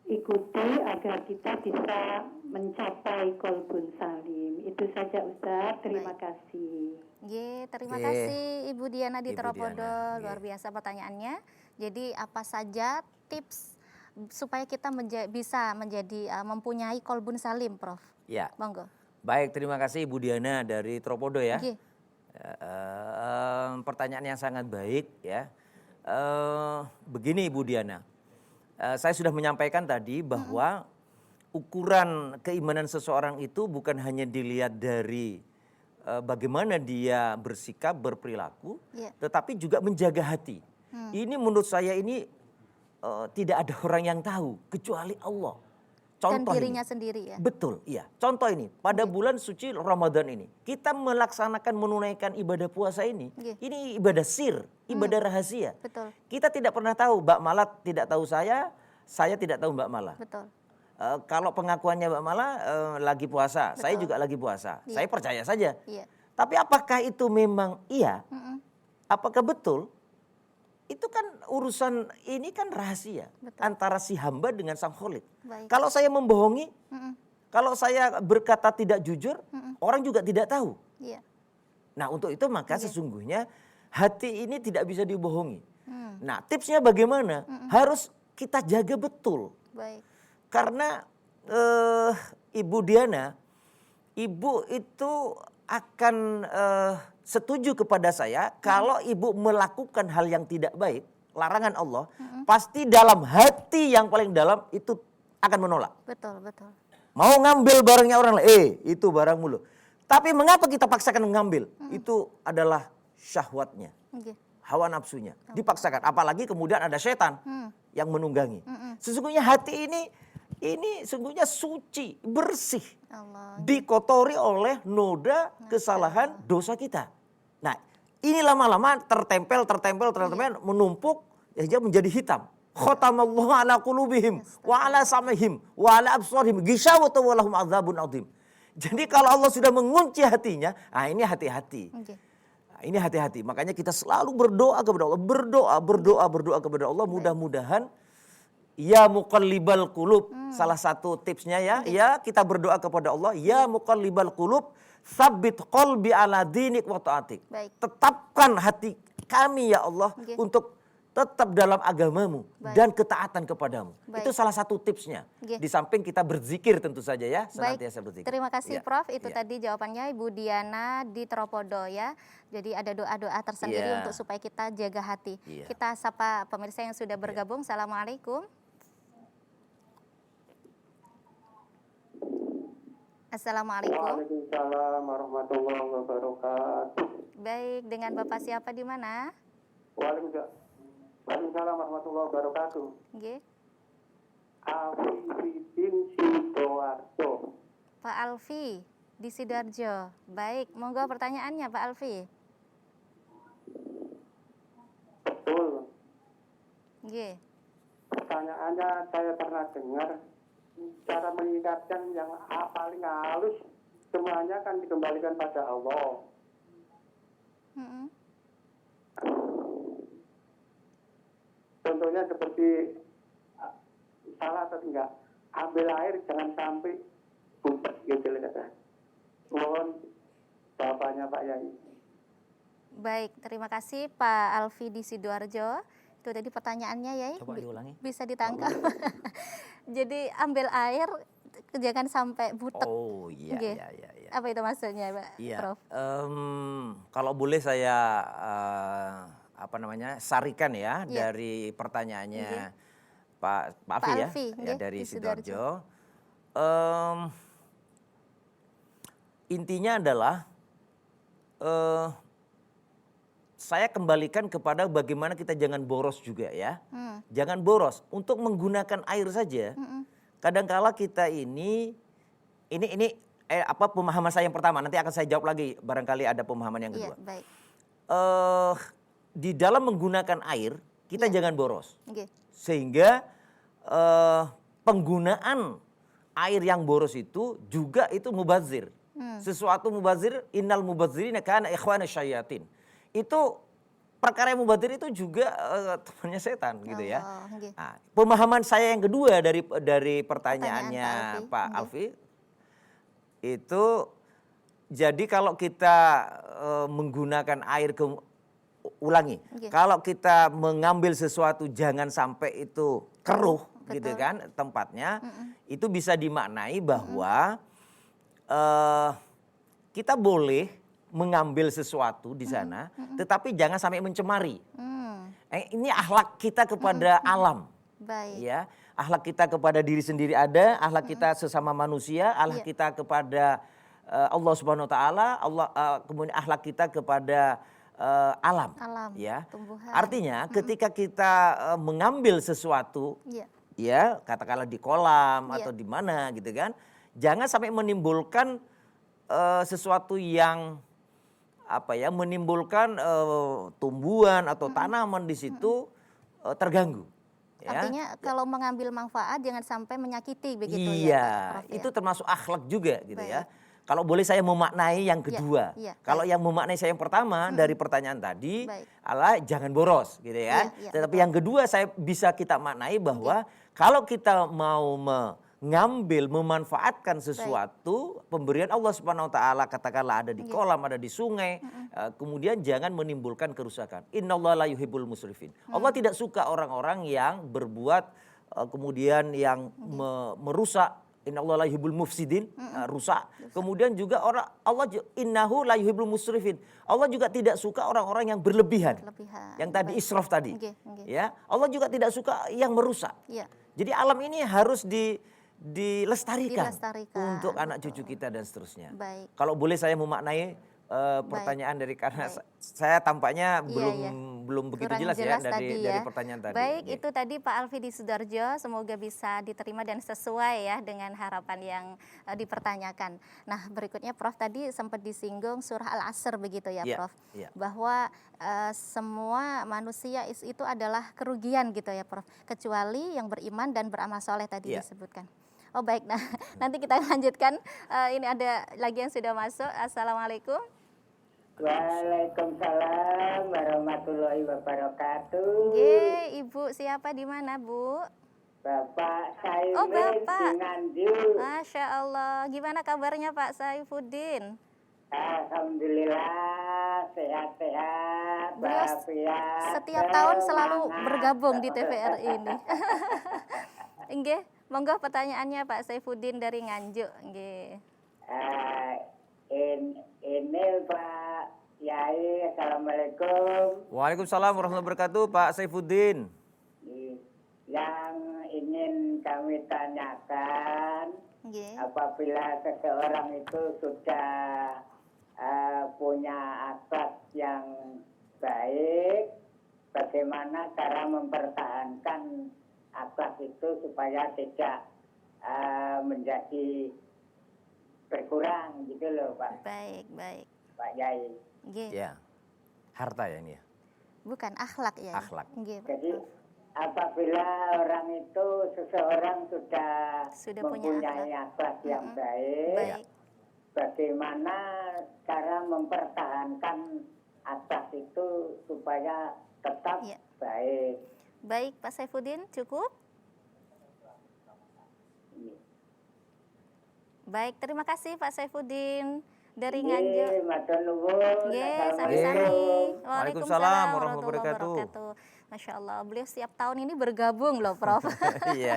ikuti agar kita bisa mencapai kolbun salim? Itu saja Ustadz, terima kasih. Terima Oke. kasih Ibu Diana di Ibu Tropodo. Diana, Luar biasa pertanyaannya. Jadi apa saja tips supaya kita bisa menjadi mempunyai kolbun salim, Prof? Ya, Monggo. baik, terima kasih Ibu Diana dari Tropodo ya. Nggih. Pertanyaan yang sangat baik ya. Begini Ibu Diana, saya sudah menyampaikan tadi bahwa ukuran keimanan seseorang itu bukan hanya dilihat dari bagaimana dia bersikap, berperilaku, Iya. tetapi juga menjaga hati. Ini menurut saya ini tidak ada orang yang tahu kecuali Allah. Dan Contoh dirinya ini. sendiri ya. Betul, iya. Contoh ini, pada bulan suci Ramadan ini, kita melaksanakan menunaikan ibadah puasa ini. Iya. Ini ibadah sir, ibadah rahasia. Betul. Kita tidak pernah tahu, Mbak Mala tidak tahu saya tidak tahu Mbak Mala. Betul. Kalau pengakuannya Mbak Mala lagi puasa, saya Betul. juga lagi puasa. Iya. Saya percaya saja. Iya. Tapi apakah itu memang iya? Mm-mm. Apakah betul? Itu kan urusan ini kan rahasia Betul. antara si hamba dengan Sang Khalik. Baik. Kalau saya membohongi, Mm-mm. kalau saya berkata tidak jujur, orang juga tidak tahu. Iya. Nah, untuk itu maka sesungguhnya hati ini tidak bisa dibohongi. Hmm. Nah, tipsnya bagaimana? Harus kita jaga betul. Baik. Karena Ibu Diana, Ibu itu akan setuju kepada saya kalau Ibu melakukan hal yang tidak baik, larangan Allah, pasti dalam hati yang paling dalam itu akan menolak. Betul, betul. Mau ngambil barangnya orang lain, itu barangmu loh. Tapi mengapa kita paksakan mengambil? Itu adalah syahwatnya, Nggih. hawa nafsunya. Dipaksakan, apalagi kemudian ada setan yang menunggangi. Sesungguhnya hati ini sesungguhnya suci, bersih. Allah. Dikotori oleh noda kesalahan dosa kita. Nah, ini lama-lama tertempel, menumpuk, hingga menjadi hitam. Khatamallahu ala qulubihim wa ala sam'ihim wa ala absarihim ghishawatun wa lahum adzabun adzim. Jadi kalau Allah sudah mengunci hatinya, ini hati-hati. Oke. Ini hati-hati. Makanya kita selalu berdoa kepada Allah, berdoa kepada Allah. Mudah-mudahan ya muqallibal qulub. Salah satu tipsnya ya kita berdoa kepada Allah, ya muqallibal qulub, tsabbit qalbi ala dinik wa ta'atik. Baik. Tetapkan hati kami ya Allah untuk tetap dalam agamamu dan ketaatan kepadamu. Baik. Itu salah satu tipsnya. Di samping kita berzikir tentu saja ya, senantiasa berzikir. Terima kasih Ya. Prof. Itu Ya. tadi jawabannya Ibu Diana di Tropodo ya. Jadi ada doa-doa tersendiri Ya. untuk supaya kita jaga hati. Ya. Kita sapa pemirsa yang sudah bergabung. Assalamualaikum. Assalamualaikum. Waalaikumsalam warahmatullahi wabarakatuh. Baik, dengan Bapak siapa di mana? Waalaikumsalam warahmatullahi wabarakatuh. Nggih. Afifidin Sidoarjo. Pak Alfi di Sidoarjo. Baik, monggo pertanyaannya Pak Alfi. Betul. Nggih. Pertanyaannya saya pernah dengar cara mengingatkan yang paling halus semuanya kan dikembalikan pada Allah. Mm-mm. Contohnya seperti salah atau enggak, ambil air jangan sampai bumpet gitu kata. Mohon jawabannya Pak Yai. Baik, terima kasih Pak Alfi di Sidoarjo. Itu tadi pertanyaannya ya. Coba diulangi. Bisa ditangkap. Jadi ambil air jangan sampai butek. Oh iya, Nggih. iya. Apa itu maksudnya Pak Iya, Prof? kalau boleh saya sarikan ya Iya. dari pertanyaannya Nggih. Pak Alfi ya, Alfi, ya nggih, dari di Sidoarjo. Sidoarjo. Intinya adalah saya kembalikan kepada bagaimana kita jangan boros juga ya. Jangan boros untuk menggunakan air saja. Kadangkala kita ini pemahaman saya yang pertama, nanti akan saya jawab lagi barangkali ada pemahaman yang Iya, kedua. baik. Di dalam menggunakan air kita jangan boros. Nggih. Sehingga penggunaan air yang boros itu juga itu mubazir. Sesuatu mubazir, innal mubazirina kana ikhwana syayatin. Itu perkara yang mubazir itu juga temannya setan gitu ya. nggih. Nah, pemahaman saya yang kedua dari pertanyaannya Pertanyaan Pak Nggih. Alfi itu, jadi kalau kita menggunakan air ulangi, Nggih. kalau kita mengambil sesuatu jangan sampai itu keruh gitu Betul. kan tempatnya, itu bisa dimaknai bahwa kita boleh mengambil sesuatu di sana, tetapi jangan sampai mencemari. Ini akhlak kita kepada alam. Baik. Ya, akhlak kita kepada diri sendiri ada, akhlak kita sesama manusia, akhlak Iya. kita kepada Allah Subhanahu wa taala, kemudian akhlak kita kepada alam. Alam, Ya. tumbuhan. Artinya ketika kita mengambil sesuatu, Iya. ya, katakanlah di kolam Iya. atau di mana gitu kan, jangan sampai menimbulkan sesuatu yang menimbulkan tumbuhan atau tanaman di situ terganggu. Ya. Artinya kalau mengambil manfaat jangan sampai menyakiti begitu ya Iya, Pak Prof, ya? itu termasuk akhlak juga gitu ya. Baik. Kalau boleh saya memaknai yang kedua. iya, Kalau baik. yang memaknai saya yang pertama dari pertanyaan tadi, Baik. jangan boros gitu ya. Iya, Tetapi betul. yang kedua saya bisa kita maknai bahwa kalau kita mau mengambil, memanfaatkan sesuatu, pemberian Allah Subhanahu wa taala katakanlah ada di kolam, ada di sungai, kemudian jangan menimbulkan kerusakan. Innallaha la yuhibbul musrifin. Allah tidak suka orang-orang yang berbuat kemudian yang merusak. Innallaha la yuhibbul mufsidin, rusak. Kemudian juga innahu la yuhibbul musrifin. Allah juga tidak suka orang-orang yang berlebihan. Berlebihan, Yang tadi baik. israf tadi. Nggih. Ya, Allah juga tidak suka yang merusak. Iya. Jadi alam ini harus dilestarikan Dilestarikan, untuk anak betul. cucu kita dan seterusnya. Baik. Kalau boleh saya memaknai pertanyaan dari karena saya tampaknya belum begitu Kurang jelas ya dari ya. pertanyaan tadi. Baik, Nggih. itu tadi Pak Alfi di Sidoarjo, semoga bisa diterima dan sesuai ya dengan harapan yang dipertanyakan. Nah, berikutnya Prof tadi sempat disinggung surah Al-Asr begitu ya, Iya, Prof. iya. Bahwa semua manusia itu adalah kerugian gitu ya, Prof. Kecuali yang beriman dan beramal soleh tadi Iya. disebutkan. Oh baik, nah nanti kita lanjutkan. Ini ada lagi yang sudah masuk. Assalamualaikum. Waalaikumsalam warahmatullahi wabarakatuh. Nggih, Ibu siapa di mana, Bu? Bapak Oh, Saifuddin Bapak. di Nganjuk. Masya Allah. Gimana kabarnya Pak Saifuddin? Alhamdulillah sehat-sehat. Beliau walafiat, setiap tahun selalu semangat. bergabung di TVRI ini. Nggih, monggo pertanyaannya Pak Saifuddin dari Nganjuk. Nggih. Ini Pak Yai, Assalamualaikum. Waalaikumsalam warahmatullahi wabarakatuh, Pak Saifuddin. Yang ingin kami tanyakan, Nggih. apabila seseorang itu sudah punya akhlak yang baik, bagaimana cara mempertahankan akhlak itu supaya tidak menjadi berkurang gitu loh Pak Baik. Pak Yai. Nggih. Ya, harta ya ini ya. Bukan akhlak ya. Akhlak. Nggih. Jadi apabila orang itu seseorang sudah Punya mempunyai akhlak yang baik, Baik. bagaimana cara mempertahankan akhlak itu supaya tetap Iya. baik? Baik, Pak Saifuddin cukup? Baik, terima kasih Pak Saifuddin dari Nganjuk. Matur nuwun. Nggih, Assalamualaikum. sami-sami. Waalaikumsalam warahmatullahi wabarakatuh. Masya Allah, beliau setiap tahun ini bergabung loh, Prof. Iya.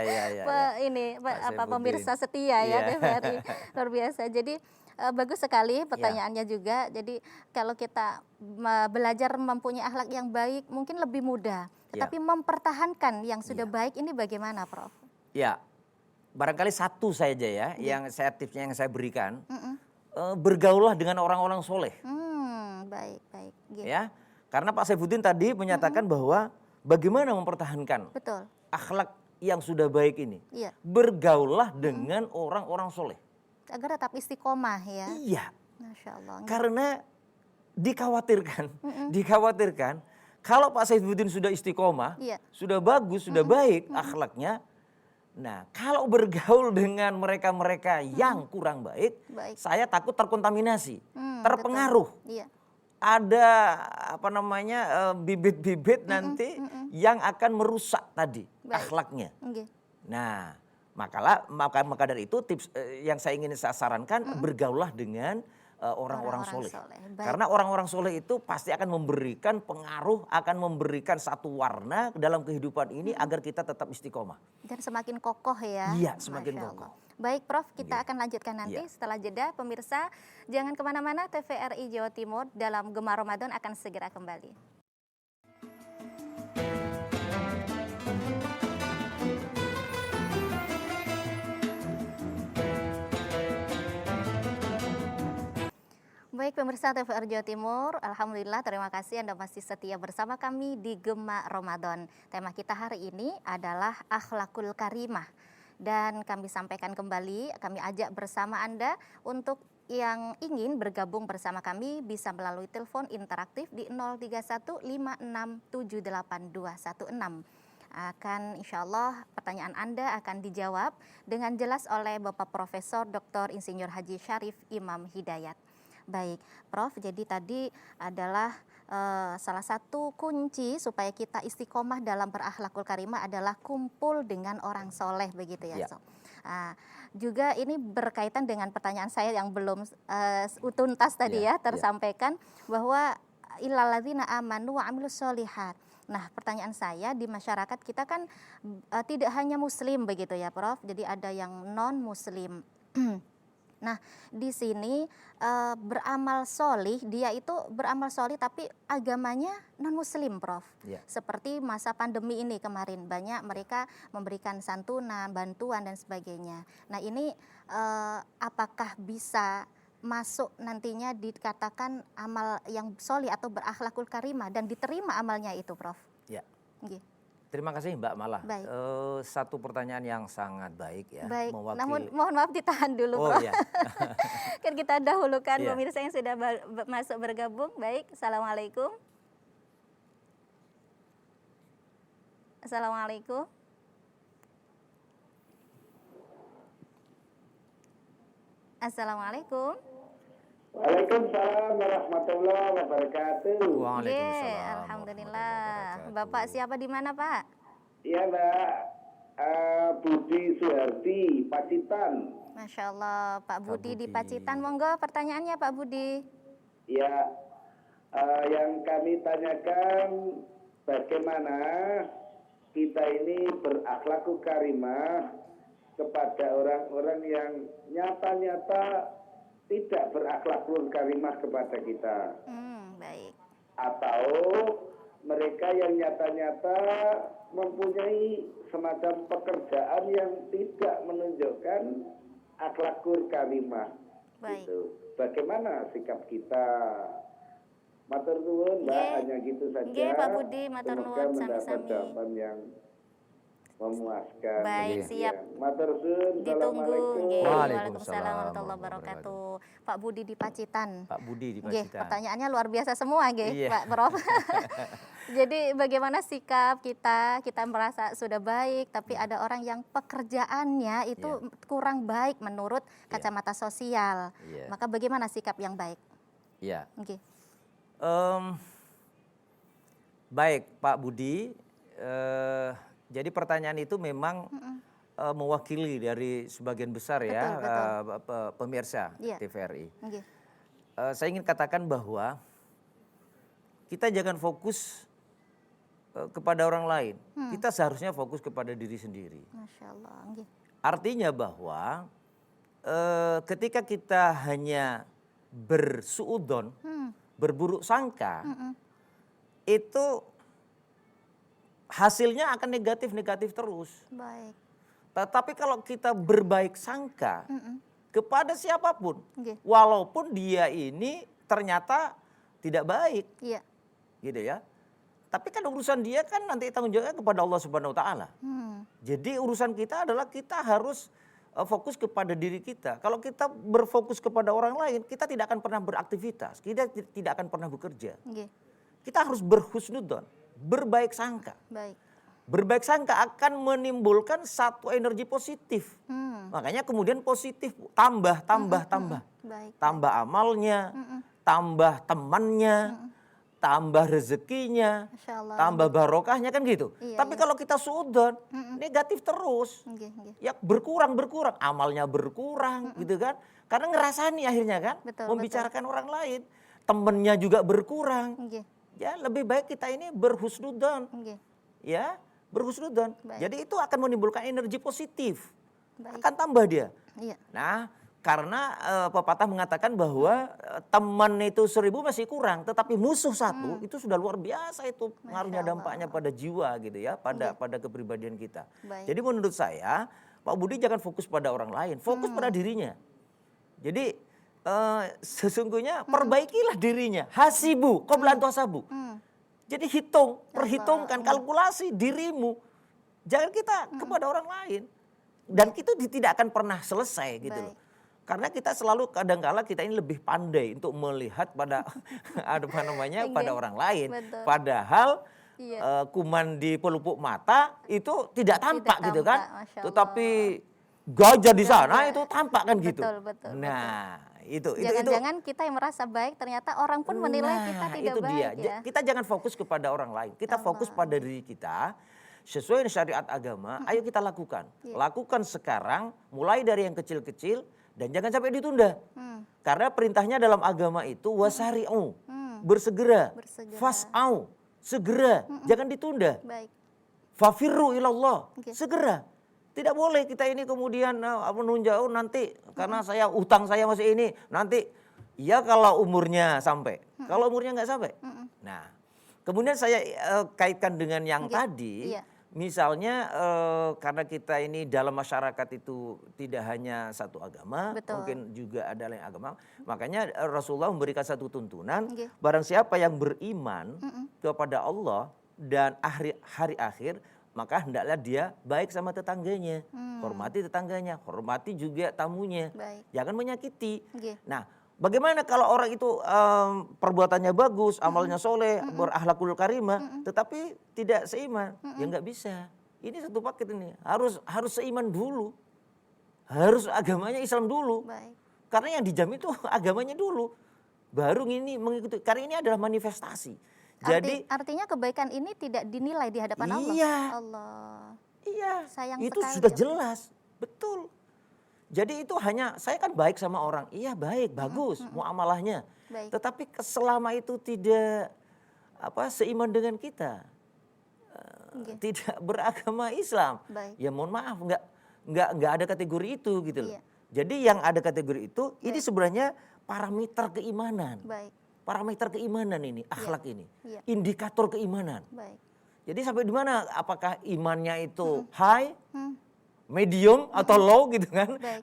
Ini Pak Saifuddin. pemirsa setia ya Iya. TVRI, luar biasa. Jadi bagus sekali pertanyaannya juga. Jadi kalau kita belajar mempunyai akhlak yang baik, mungkin lebih mudah. Tetapi mempertahankan yang sudah baik ini bagaimana, Prof? Ya, barangkali satu saja ya, yang tipsnya yang saya berikan, Mm-mm. bergaullah dengan orang-orang soleh. Baik. Gitu. Ya, karena Pak Saifuddin tadi menyatakan bahwa bagaimana mempertahankan Betul. akhlak yang sudah baik ini. Iya. Bergaullah dengan orang-orang soleh. Agar tetap istiqomah ya. Iya, Masya Allah. karena dikhawatirkan kalau Pak Saifuddin sudah istiqomah, Iya. sudah bagus, sudah baik akhlaknya. Nah, kalau bergaul dengan mereka-mereka yang kurang baik, Baik. saya takut terkontaminasi, Hmm, terpengaruh. betul. Iya. Ada bibit-bibit nanti yang akan merusak tadi Baik. akhlaknya. Nggih. Nah, maka dari itu tips yang saya ingin saya sarankan, bergaullah dengan orang-orang soleh. Baik. Karena orang-orang soleh itu pasti akan memberikan pengaruh, akan memberikan satu warna dalam kehidupan ini agar kita tetap istiqomah. Dan semakin kokoh ya. Iya, semakin Masya kokoh. Allah. Baik Prof, kita Iya. akan lanjutkan nanti Iya. setelah jeda. Pemirsa, jangan kemana-mana, TVRI Jawa Timur dalam Gemar Ramadan akan segera kembali. Baik pemirsa TVRI Jawa Timur, Alhamdulillah terima kasih Anda masih setia bersama kami di Gema Ramadan. Tema kita hari ini adalah akhlakul karimah. Dan kami sampaikan kembali, kami ajak bersama Anda untuk yang ingin bergabung bersama kami bisa melalui telepon interaktif di 03156782216. Akan insya Allah pertanyaan Anda akan dijawab dengan jelas oleh Bapak Profesor Dr. Insinyur Haji Syarif Imam Hidayat. Baik, Prof. Jadi tadi adalah salah satu kunci supaya kita istiqomah dalam berakhlakul karimah adalah kumpul dengan orang soleh, begitu ya. Ya. Sob? Juga ini berkaitan dengan pertanyaan saya yang belum tuntas tadi ya, tersampaikan bahwa illalladzina amanu wa amilus sholihat. Nah, pertanyaan saya di masyarakat kita kan tidak hanya muslim begitu ya, Prof. Jadi ada yang non muslim. Nah, di sini beramal solih, dia itu beramal solih tapi agamanya non-muslim, Prof. Ya. Seperti masa pandemi ini kemarin, banyak mereka memberikan santunan, bantuan, dan sebagainya. Nah, ini apakah bisa masuk nantinya dikatakan amal yang solih atau berakhlakul karimah dan diterima amalnya itu, Prof? Ya. Nggih. Terima kasih Mbak Mala. Baik. Satu pertanyaan yang sangat baik ya. Baik, mewakili- namun mohon maaf ditahan dulu, Oh Prof. iya. Kan kita dahulukan Iya. pemirsa yang sudah masuk bergabung. Baik, Assalamualaikum. Assalamualaikum. Assalamualaikum. Waalaikumsalam warahmatullahi wabarakatuh. Waalaikumsalam. Ye, alhamdulillah. Bapak siapa di mana, Pak? Iya Mbak, Budi Suhardi, Pacitan. Masya Allah, Pak Budi di Budi. Pacitan. Monggo pertanyaannya Pak Budi. Ya, yang kami tanyakan bagaimana kita ini berakhlakul karimah kepada orang-orang yang nyata-nyata tidak berakhlakul karimah kepada kita. Baik. Atau mereka yang nyata-nyata mempunyai semacam pekerjaan yang tidak menunjukkan akhlakul karimah. Baik. Gitu. Bagaimana sikap kita? Matur nuwun Mbak, Nggih. hanya gitu saja. Nggih, Pak Budi, matur Semoga nuwun mendapat sami-sami. jawaban yang memuaskan. Baik, Iya. siap. Matur nuwun. Ditunggu. Nggih. Waalaikumsalam Waalaikumsalam warahmatullahi wabarakatuh. Pak Budi di Pacitan. Pak Budi di Nggih, Pacitan. pertanyaannya luar biasa semua, nggih, Iya. Pak Prof. Jadi bagaimana sikap kita? Kita merasa sudah baik, tapi ada orang yang pekerjaannya itu kurang baik menurut kacamata sosial. Iya. Maka bagaimana sikap yang baik? Iya. Nggih. Baik Pak Budi, jadi pertanyaan itu memang mewakili dari sebagian besar ya pemirsa Iya. TVRI. Nggih. Saya ingin katakan bahwa kita jangan fokus kepada orang lain. Kita seharusnya fokus kepada diri sendiri. Masya Allah. Nggih. Artinya bahwa ketika kita hanya bersuudon, berburuk sangka, itu hasilnya akan negatif-negatif terus. Baik. Tetapi kalau kita berbaik sangka kepada siapapun, Nggih. walaupun dia ini ternyata tidak baik, Iya. gitu ya. Tapi kan urusan dia kan nanti tanggung jawabnya kepada Allah Subhanahu wa taala. Jadi urusan kita adalah kita harus fokus kepada diri kita. Kalau kita berfokus kepada orang lain, kita tidak akan pernah beraktivitas, kita tidak akan pernah bekerja. Nggih. Kita harus berhusnudzon, berbaik sangka. Baik. Berbaik sangka akan menimbulkan satu energi positif. Makanya kemudian positif tambah. Baik. Tambah amalnya, tambah temannya, tambah rezekinya, Masya Allah. tambah barokahnya kan gitu. Iya, Tapi iya. kalau kita suudon, negatif terus. Nggih, nggih. Ya berkurang, amalnya berkurang gitu kan. Karena ngerasani akhirnya kan, Betul, membicarakan orang lain. Temennya juga berkurang. Nggih. Ya lebih baik kita ini berhusnudzon. Nggih. Ya berhusnudzon. Baik. Jadi itu akan menimbulkan energi positif. Baik. Akan tambah dia. Iya. Nah karena pepatah mengatakan bahwa teman itu 1000 masih kurang. Tetapi musuh satu itu sudah luar biasa itu pengaruhnya Allah. dampaknya pada jiwa gitu ya. Pada kepribadian kita. Baik. Jadi menurut saya Pak Budi jangan fokus pada orang lain. Fokus pada dirinya. Jadi sesungguhnya perbaikilah dirinya. Hasibu, qobla an tuhasabu. Jadi perhitungkan, kalkulasi dirimu. Jangan kita kepada orang lain. Dan itu tidak akan pernah selesai gitu loh. Baik. Karena kita selalu kadangkala kita ini lebih pandai untuk melihat pada pada orang lain. Betul. Padahal Iya. kuman di pelupuk mata itu tidak tampak gitu tampak, kan. Masya Allah. Tetapi gajah di sana itu tampak kan gitu. Betul. Nah, itu Jangan-jangan kita yang merasa baik ternyata orang pun menilai kita tidak itu baik dia. ya. Kita jangan fokus kepada orang lain. Kita fokus pada diri kita. Sesuai dengan syariat agama, ayo kita lakukan. Lakukan sekarang, mulai dari yang kecil-kecil dan jangan sampai ditunda. Karena perintahnya dalam agama itu wasari'u, bersegera, Bersegera. fas'au, segera, jangan ditunda. Baik. Fafirru ilallah, Oke. segera. Tidak boleh kita ini kemudian menunjuk nanti karena utang saya masih ini, nanti ya kalau umurnya sampai. Kalau umurnya nggak sampai. Nah, kemudian saya kaitkan dengan yang tadi. Iya. Misalnya karena kita ini dalam masyarakat itu tidak hanya satu agama, Betul. mungkin juga ada lain agama. Makanya Rasulullah memberikan satu tuntunan, Oke. barang siapa yang beriman kepada Allah dan hari akhir, maka hendaklah dia baik sama tetangganya. Hormati tetangganya, hormati juga tamunya. Baik. Jangan menyakiti. Oke. Nah, bagaimana kalau orang itu perbuatannya bagus, amalnya soleh, berakhlakul karimah, tetapi tidak seiman, ya nggak bisa. Ini satu paket ini, harus seiman dulu, harus agamanya Islam dulu. Baik. Karena yang dijamin itu agamanya dulu. Baru ini mengikuti, karena ini adalah manifestasi. Jadi artinya kebaikan ini tidak dinilai di hadapan Allah. Iya. Allah. Iya, Sayang itu sekali sudah ya. jelas, betul. Jadi itu hanya, saya kan baik sama orang, iya baik, bagus, muamalahnya. Baik. Tetapi selama itu tidak seiman dengan kita, tidak beragama Islam, Baik. ya mohon maaf, nggak ada kategori itu gitu loh. Iya. Jadi yang ada kategori itu, ini sebenarnya parameter keimanan. Baik. Parameter keimanan ini, akhlak ini, Iya. indikator keimanan. Baik. Jadi sampai di mana? Apakah imannya itu high, Hmm. medium atau low gitu kan? Baik.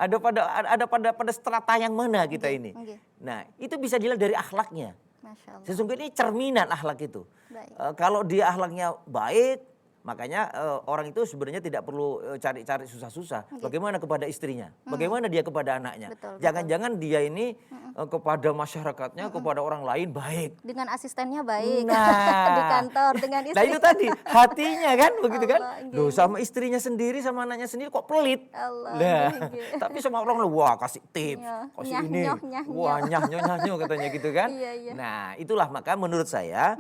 Ada pada strata yang mana kita Oke, ini? oke. Nah, itu bisa dilihat dari akhlaknya. Masya Allah. Sesungguhnya ini cerminan akhlak itu. Baik. Kalau dia akhlaknya baik, makanya orang itu sebenarnya tidak perlu cari-cari susah-susah. Bagaimana kepada istrinya? Bagaimana dia kepada anaknya? Betul, Jangan-jangan dia ini kepada masyarakatnya, kepada orang lain baik. Dengan asistennya baik. Nah. Di kantor dengan istri. Nah itu tadi hatinya kan begitu kan. Allah, Loh sama istrinya sendiri sama anaknya sendiri kok pelit. Allah, Nah, nggih. tapi sama orang wah kasih tips, Iya, kasih nyah, ini. nyoh, nyah, Wah nyah katanya gitu kan. Iya, iya. Nah, itulah maka menurut saya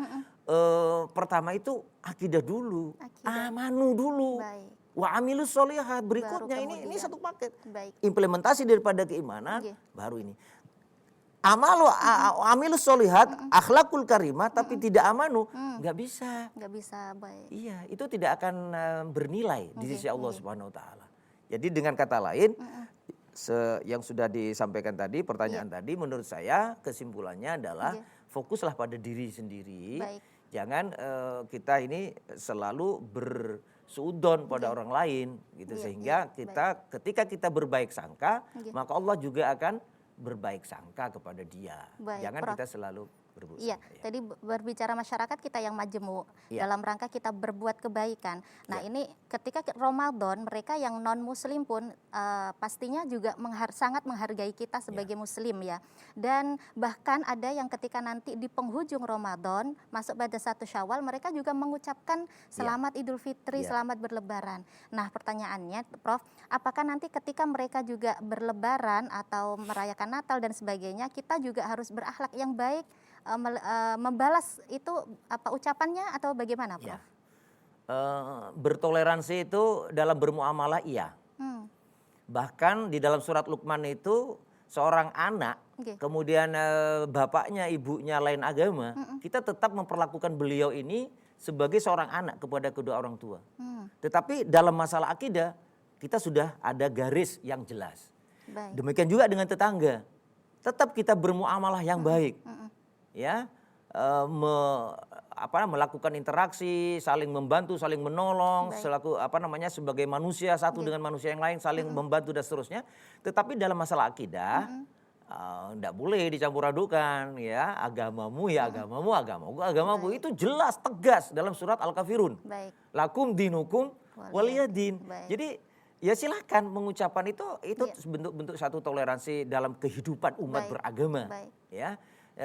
pertama itu akidah dulu. Akidah. Amanu dulu. Baik. Wa amilus sholihat berikutnya Baru ini kemudian. satu paket. Baik. Implementasi daripada keimanan Nggih. baru ini. Amilus sholihat, akhlakul karimah tapi tidak amanu, nggak bisa. Nggak bisa baik. Iya, itu tidak akan bernilai di Oke, sisi Allah oke. Subhanahu wa taala. Jadi dengan kata lain, yang sudah disampaikan tadi, pertanyaan tadi menurut saya kesimpulannya adalah Iya. fokuslah pada diri sendiri. Baik. Jangan kita ini selalu bersuudon pada orang lain gitu, Iya, sehingga iya, kita ketika kita berbaik sangka, Iya. maka Allah juga akan berbaik sangka kepada dia. Baik, Jangan Prof. kita selalu berburuk Iya, sangka. Ya. tadi berbicara masyarakat kita yang majemuk Iya. dalam rangka kita berbuat kebaikan. Nah, Iya. ini ketika Ramadan mereka yang non muslim pun pastinya juga sangat menghargai kita sebagai muslim ya. Dan bahkan ada yang ketika nanti di penghujung Ramadan masuk pada 1 Syawal mereka juga mengucapkan selamat Idul Fitri, Iya. selamat berlebaran. Nah, pertanyaannya Prof, apakah nanti ketika mereka juga berlebaran atau merayakan Natal dan sebagainya kita juga harus berakhlak yang baik membalas itu ucapannya atau bagaimana, Prof? Ya. Bertoleransi itu dalam bermuamalah iya. Hmm, Bahkan di dalam surat Luqman itu seorang anak, Oke. kemudian bapaknya, ibunya lain agama, kita tetap memperlakukan beliau ini sebagai seorang anak kepada kedua orang tua. hmm, Tetapi dalam masalah akidah kita sudah ada garis yang jelas. baik. Demikian juga dengan tetangga. Tetap kita bermuamalah yang baik. Ya, melakukan interaksi, saling membantu, saling menolong, Baik. sebagai manusia satu dengan manusia yang lain, saling membantu dan seterusnya. Tetapi dalam masalah akidah, tidak boleh dicampur adukan, ya agamamu ya agamamu itu jelas tegas dalam surat Al-Kafirun. Baik. Lakum dinukum waliyadin. Baik. Jadi ya silakan mengucapkan itu Iya. bentuk-bentuk satu toleransi dalam kehidupan umat Baik. beragama. Baik. Ya,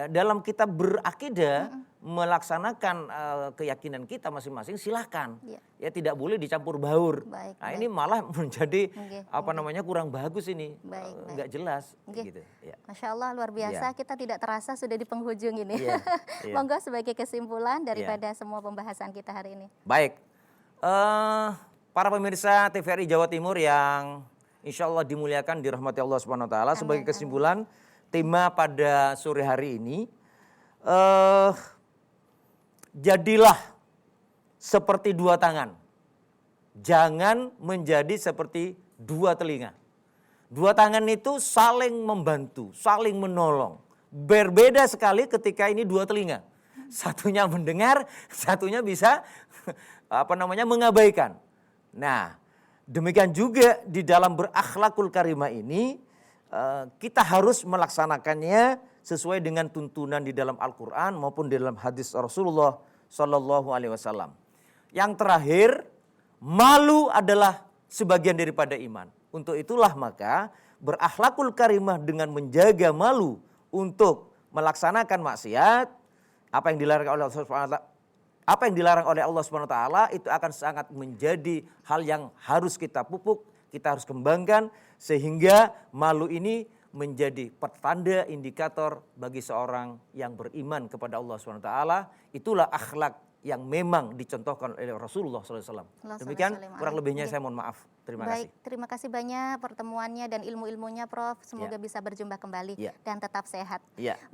dalam kita berakidah melaksanakan keyakinan kita masing-masing silakan. Iya. Ya tidak boleh dicampur baur. Baik, Nah, baik. ini malah menjadi Oke, kurang bagus ini. Baik, baik. Nggak jelas Oke. gitu. Ya. Masya Allah luar biasa, kita tidak terasa sudah di penghujung ini. Iya, iya. Monggo sebagai kesimpulan daripada semua pembahasan kita hari ini. Baik, para pemirsa TVRI Jawa Timur yang insya Allah dimuliakan dirahmati Allah Subhanahu Wa Taala. Sebagai kesimpulan, tema pada sore hari ini, jadilah seperti dua tangan, jangan menjadi seperti dua telinga. Dua tangan itu saling membantu, saling menolong. Berbeda sekali ketika ini dua telinga. Satunya mendengar, satunya bisa mengabaikan. Nah, demikian juga di dalam berakhlakul karimah ini kita harus melaksanakannya sesuai dengan tuntunan di dalam Al-Quran maupun di dalam hadis Rasulullah Sallallahu Alaihi Wasallam. Yang terakhir, malu adalah sebagian daripada iman. Untuk itulah maka berakhlakul karimah dengan menjaga malu untuk melaksanakan maksiat, apa yang dilarang oleh Allah Subhanahu wa taala, apa yang dilarang oleh Allah Subhanahu wa taala itu akan sangat menjadi hal yang harus kita pupuk, kita harus kembangkan sehingga malu ini menjadi pertanda indikator bagi seorang yang beriman kepada Allah SWT. Itulah akhlak yang memang dicontohkan oleh Rasulullah SAW. Demikian kurang lebihnya saya mohon maaf. Terima kasih. Terima kasih banyak pertemuannya dan ilmu-ilmunya Prof. Semoga bisa berjumpa kembali dan tetap sehat.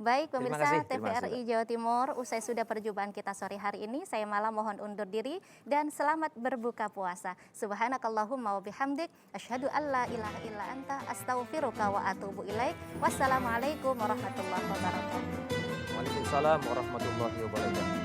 Baik pemirsa TVRI Jawa Timur, usai sudah perjumpaan kita sore hari ini, saya malah mohon undur diri dan selamat berbuka puasa. Subhanakallahumma wa bihamdik, asyhadu an la ilaha illa anta, astaghfiruka wa atubu ilaik. Wassalamualaikum warahmatullahi wabarakatuh. Waalaikumsalam warahmatullahi wabarakatuh.